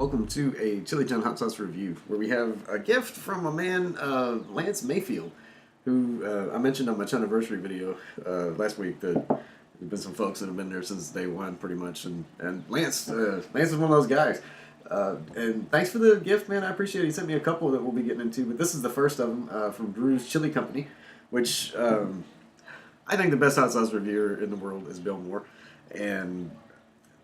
Welcome to a Chili Chunn hot sauce review, where we have a gift from a man, Lance Mayfield, who I mentioned on my Chunniversary video last week that there's been some folks that have been there since day one, pretty much, and Lance is one of those guys. And thanks for the gift, man. I appreciate it. He sent me a couple that we'll be getting into, but this is the first of them from Drew's Chili Company, which I think the best hot sauce reviewer in the world is Bill Moore, and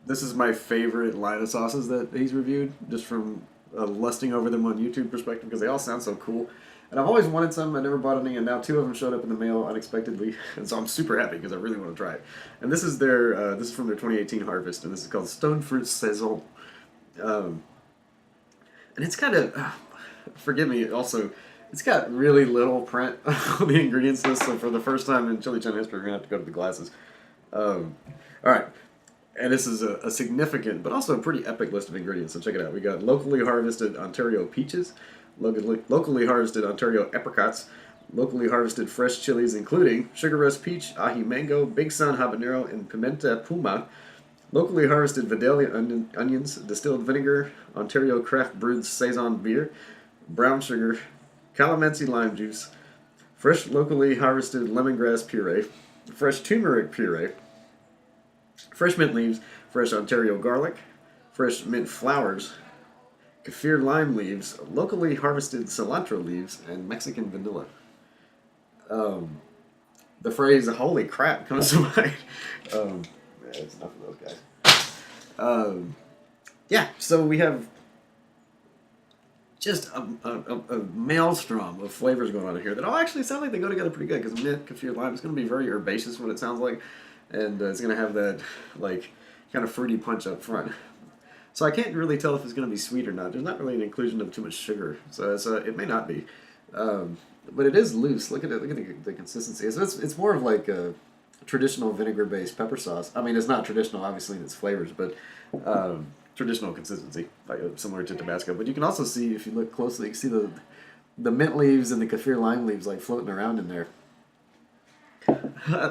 this is my favorite line of sauces that he's reviewed, just from lusting over them on YouTube perspective, because they all sound so cool. And I've always wanted some, I never bought any, and now two of them showed up in the mail unexpectedly, and so I'm super happy because I really want to try it. And this is their, this is from their 2018 harvest, and this is called Stone Fruit Saison. And it's kind of, forgive me, also, it's got really little print on the ingredients list, so for the first time in Chili Chunn history, we're going to have to go to the glasses. Alright. And this is a significant, but also a pretty epic list of ingredients, so check it out. We got locally harvested Ontario peaches, locally harvested Ontario apricots, locally harvested fresh chilies, including Sugar Rush Peach, Ahi Mango, Big Sun Habanero, and Pimenta Puma, locally harvested Vidalia onions, distilled vinegar, Ontario craft brewed Saison beer, brown sugar, calamansi lime juice, fresh locally harvested lemongrass puree, fresh turmeric puree, fresh mint leaves, fresh Ontario garlic, fresh mint flowers, keffir lime leaves, locally harvested cilantro leaves, and Mexican vanilla. The phrase "holy crap" comes to mind. Yeah, it's enough of those guys. Yeah, so we have just a maelstrom of flavors going on here that all actually sound like they go together pretty good, because mint, keffir, lime, it's going to be very herbaceous what it sounds like. And it's going to have that, like, kind of fruity punch up front. So I can't really tell if it's going to be sweet or not. There's not really an inclusion of too much sugar, so it may not be. But it is loose. Look at it. Look at the consistency. So it's more of like a traditional vinegar-based pepper sauce. I mean, it's not traditional, obviously, in its flavors, but traditional consistency, like similar to Tabasco. But you can also see, if you look closely, you can see the mint leaves and the keffir lime leaves, like, floating around in there.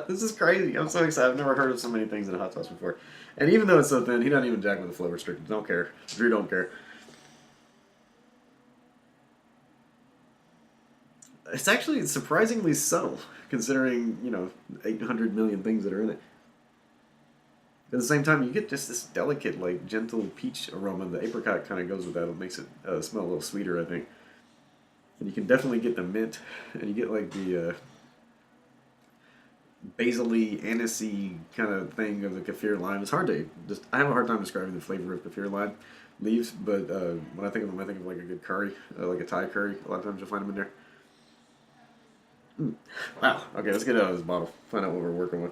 This is crazy. I'm so excited. I've never heard of so many things in a hot sauce before. And even though it's so thin, he doesn't even jack with the flow restricted. Don't care. Drew don't care. It's actually surprisingly subtle, considering, 800 million things that are in it. At the same time, you get just this delicate, like, gentle peach aroma. The apricot kind of goes with that. It makes it smell a little sweeter, I think. And you can definitely get the mint, and you get, like, the basil-y, anisey kind of thing of the keffir lime. It's hard to I have a hard time describing the flavor of keffir lime leaves, but when I think of them, I think of like a good curry, like a Thai curry. A lot of times you'll find them in there. Wow. Okay, let's get it out of this bottle. Find out what we're working with.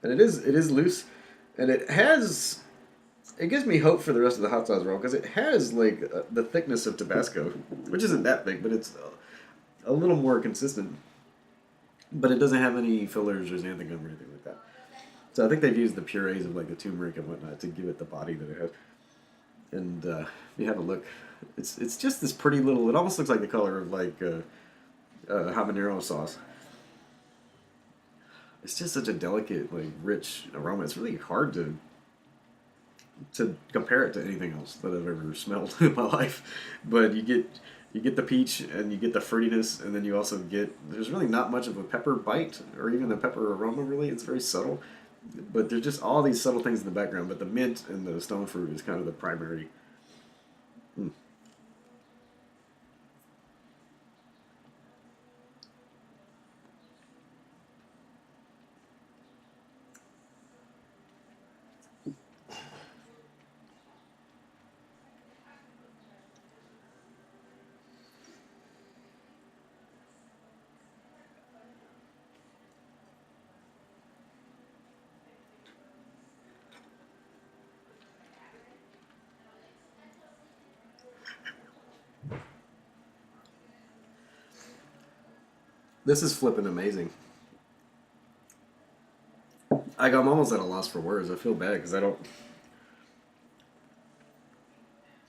And it is loose, and it gives me hope for the rest of the hot sauce roll, because it has like the thickness of Tabasco, which isn't that big, but it's a little more consistent. But it doesn't have any fillers or xanthan gum or anything like that. So I think they've used the purees of like the turmeric and whatnot to give it the body that it has. And if you have a look, it's just this pretty little. It almost looks like the color of like habanero sauce. It's just such a delicate, like, rich aroma. It's really hard to compare it to anything else that I've ever smelled in my life. But you get the peach, and you get the fruitiness, and then you also get, there's really not much of a pepper bite, or even a pepper aroma, really. It's very subtle. But there's just all these subtle things in the background, but the mint and the stone fruit is kind of the primary. This is flipping amazing. I'm almost at a loss for words. I feel bad because I don't.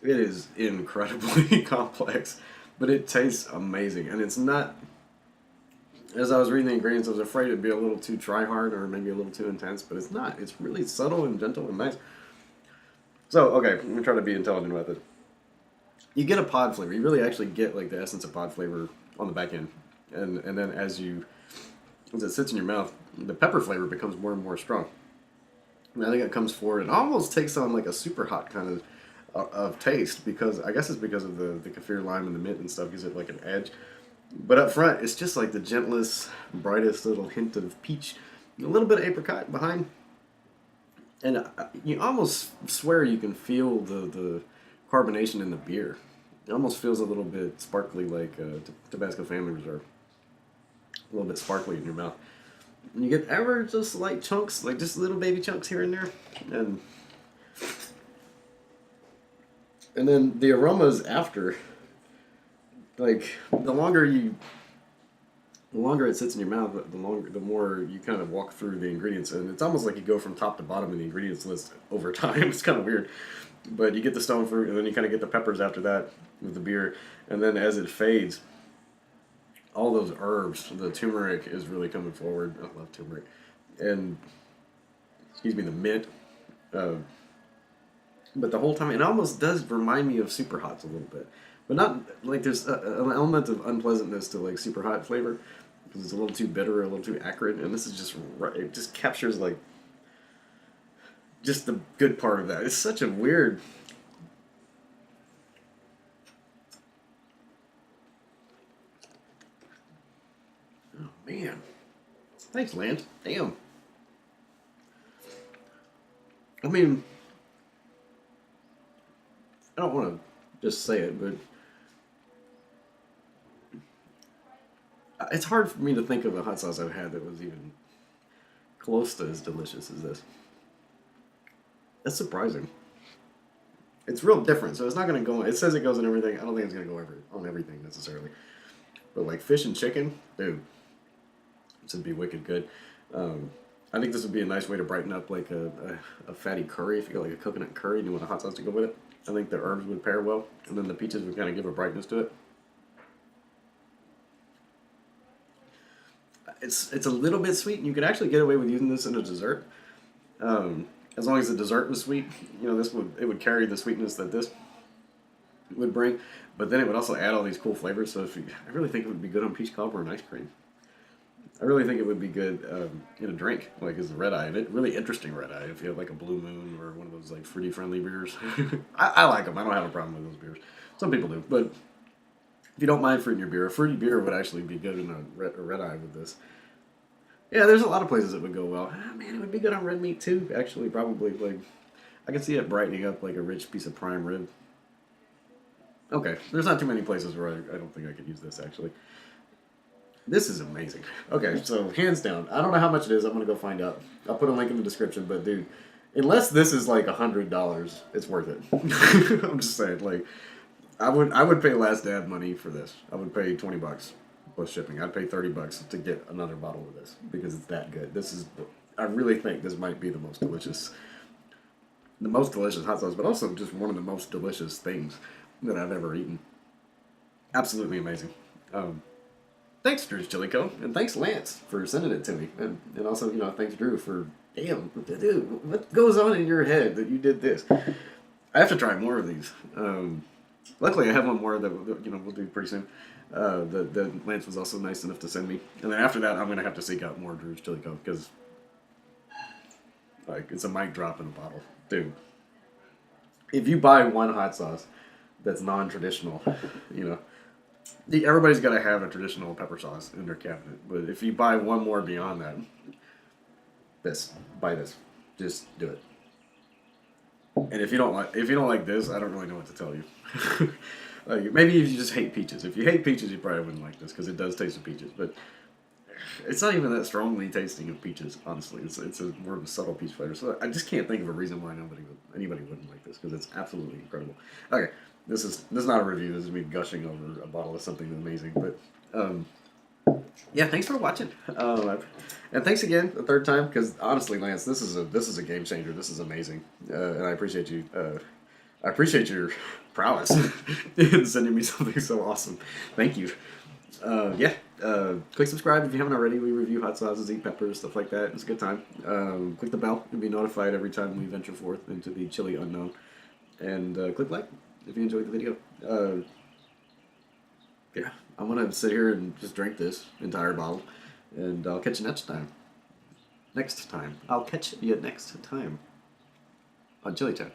It is incredibly complex, but it tastes amazing. And it's not, as I was reading the ingredients, I was afraid it'd be a little too try hard or maybe a little too intense, but it's not. It's really subtle and gentle and nice. So, okay, I'm gonna try to be intelligent about this. You get a pod flavor. You really actually get like the essence of pod flavor on the back end, and then as it sits in your mouth, the pepper flavor becomes more and more strong. And I think it comes forward and almost takes on like a super hot kind of taste, because I guess it's because of the keffir lime and the mint and stuff gives it like an edge. But up front, it's just like the gentlest, brightest little hint of peach, a little bit of apricot behind. And you almost swear you can feel the carbonation in the beer. It almost feels a little bit sparkly, like Tabasco Family Reserve. A little bit sparkly in your mouth. And you get ever just slight chunks, like just little baby chunks here and there. And then the aromas after, like the longer it sits in your mouth, the more you kind of walk through the ingredients, and it's almost like you go from top to bottom in the ingredients list over time. It's kind of weird, but you get the stone fruit, and then you kind of get the peppers after that with the beer, and then as it fades, all those herbs, the turmeric is really coming forward. I love turmeric, and excuse me, the mint. But the whole time, it almost does remind me of superhots a little bit, but not like there's an element of unpleasantness to like super hot flavor, because it's a little too bitter, a little too acrid, and this is just right. It just captures like just the good part of that. It's such a weird. Oh man, thanks, Lance. Damn. I mean, I don't want to just say it, but it's hard for me to think of a hot sauce I've had that was even close to as delicious as this. That's surprising. It's real different, so it's not going to go. It says it goes in everything. I don't think it's going to go on everything necessarily. But like fish and chicken, dude, this would be wicked good. I think this would be a nice way to brighten up like a fatty curry. If you got like a coconut curry and you want a hot sauce to go with it, I think the herbs would pair well, and then the peaches would kind of give a brightness to it. It's a little bit sweet, and you could actually get away with using this in a dessert, as long as the dessert was sweet. You know, it would carry the sweetness that this would bring, but then it would also add all these cool flavors. So I really think it would be good on peach cobbler and ice cream. I really think it would be good in a drink, like as a red eye, and it really interesting red eye. If you have like a Blue Moon or one of those like fruity friendly beers, I like them. I don't have a problem with those beers. Some people do, but if you don't mind fruit in your beer, a fruity beer would actually be good in a red eye with this. Yeah, there's a lot of places it would go well. Ah, man, it would be good on red meat too. Actually, probably like I can see it brightening up like a rich piece of prime rib. Okay, there's not too many places where I don't think I could use this actually. This is amazing. Okay, so hands down, I don't know how much it is. I'm gonna go find out. I'll put a link in the description. But dude, unless this is like $100, it's worth it. I'm just saying, like. I would pay last dab money for this. I would pay $20 plus shipping. I'd pay $30 to get another bottle of this because it's that good. I really think this might be the most delicious hot sauce, but also just one of the most delicious things that I've ever eaten. Absolutely amazing. Thanks, Drew's Chili Co. And thanks, Lance, for sending it to me. And also, thanks, Drew, for, damn, dude, what goes on in your head that you did this? I have to try more of these. Luckily, I have one more that we'll do pretty soon. That Lance was also nice enough to send me. And then after that, I'm going to have to seek out more Drew's Chili Co. Because, like, it's a mic drop in a bottle. Dude, if you buy one hot sauce that's non-traditional, everybody's got to have a traditional pepper sauce in their cabinet. But if you buy one more beyond that, buy this. Just do it. And if you don't like this, I don't really know what to tell you. Like maybe if you just hate peaches. If you hate peaches, you probably wouldn't like this because it does taste of peaches. But it's not even that strongly tasting of peaches. Honestly, it's more of a subtle peach flavor. So I just can't think of a reason why anybody wouldn't like this because it's absolutely incredible. Okay, this is not a review. This is me gushing over a bottle of something amazing. But yeah, thanks for watching. And thanks again the third time because honestly, Lance, this is a game changer. This is amazing, and I appreciate you. I appreciate your prowess in sending me something so awesome. Thank you. Click subscribe if you haven't already. We review hot sauces, eat peppers, stuff like that. It's a good time. Click the bell and be notified every time we venture forth into the chili unknown. and click like if you enjoyed the video. Yeah, I'm gonna sit here and just drink this entire bottle, and I'll catch you next time. I'll catch you next time on Chilli Chat.